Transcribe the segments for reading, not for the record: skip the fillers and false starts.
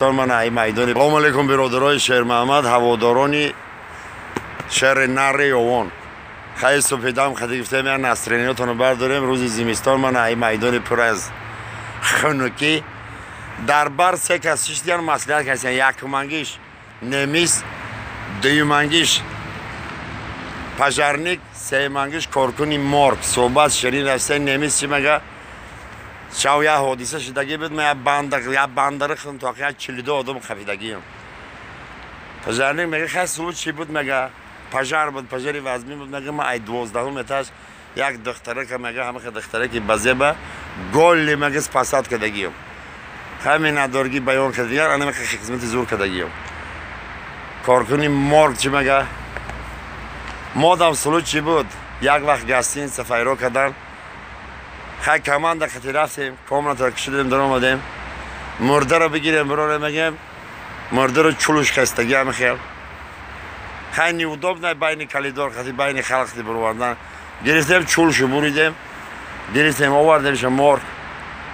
زمستان من ای میدان. سلام علیکم برادرای شهر محمد، هواداران شهر نر یوان. خیلی سپیدم خدای گفته میان نصرانیاتونو برداریم. روز زمستان من ای میدان پر از خنکی در بر سه کس شش دیگر مسئله کسی یک منگیش نمیس، دوی منگیش پژرنیک، سه منگیش کارکنی مارک. صحبت شرین رسته نمیس چی مگه شاو یا حادثه شدگی بود. من یا بندر خون تا که 42 آدم خفیدگیم. پژرنیک میگه خیلی سلوت چی بود؟ مگه پژر بود، پژری وزمی بود. مگه ما ای 12 متاش یک دختره که مگه همه دختره که بازه با گل مگه پاسات کردگیم. همین ندارگی بیان کردیم. آنها مگه خدمت زور کردگیم. کارکنی مارک چی مگه مادام سلوت چی بود؟ یک وقت گستین صفایی رو کردن. خیلی کمان در خطی رفتیم، کاملا ترکش دادیم در آمدیم مرده رو بگیریم برای میگیم مرده رو چلوش خستگی همه خیل خیلی نیوداب نه بین کلیدار خطی بین خلق خطی بروردن گرفتیم چلوشو بریدیم گرفتیم آوردیمش مارک.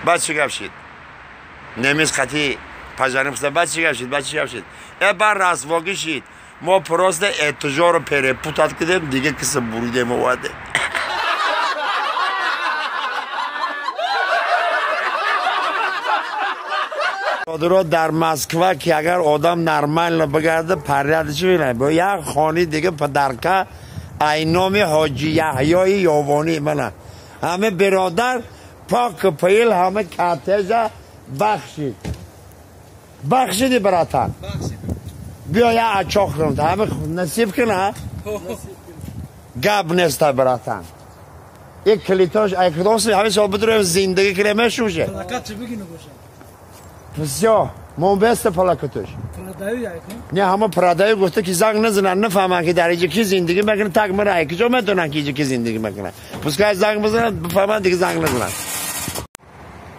بعد چی گفت شید؟ نمیز خطی پژرنیم خسته بعد چی گفت شید؟ بعد چی گفت شید؟ بر رسواگی شید ما پراست اتجار رو پره پوتات کردیم دیگه کسی بریدیم آورده. در مسکو که اگر آدم نرمال بگرده پریده چی بینه با یک خانی دیگه پدرکه اینام حاجی یحیای یاوانی منه همه برادر پاک پیل همه کتجه بخشیدی براتن بیا یا اچاق کنم همه نصیب کنه گب نسته براتن یک کلیتاش ایکداسی همه سال بدرویم زندگی کلیمش میشه بسیار بست پلاکتش نه همه پرادایی گفته که زنگ نزنن نفهمن که در اینجا کی زندگی میکنه تک مره کجا میدونن که اینجا کی زندگی میکنه پس که زنگ بزنن بفهمن دیگه زنگ نزنن.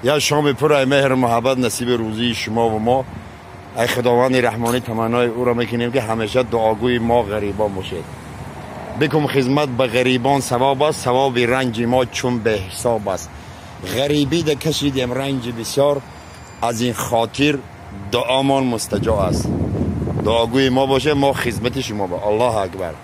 یا شام پر مهر محبت نصیب روزی شما و ما ای خداوند رحمانی تمنای او را میکنیم که همیشه دعاگوی ما غریبان باشید. بکم خدمت به غریبان ثواب است، ثواب رنج ما چون به حساب است. غریبی ده کشیدیم رنج بسیار از این خاطر دعامان مستجاب است. دعاگوی ما باشه ما خدمت شما با الله اکبر.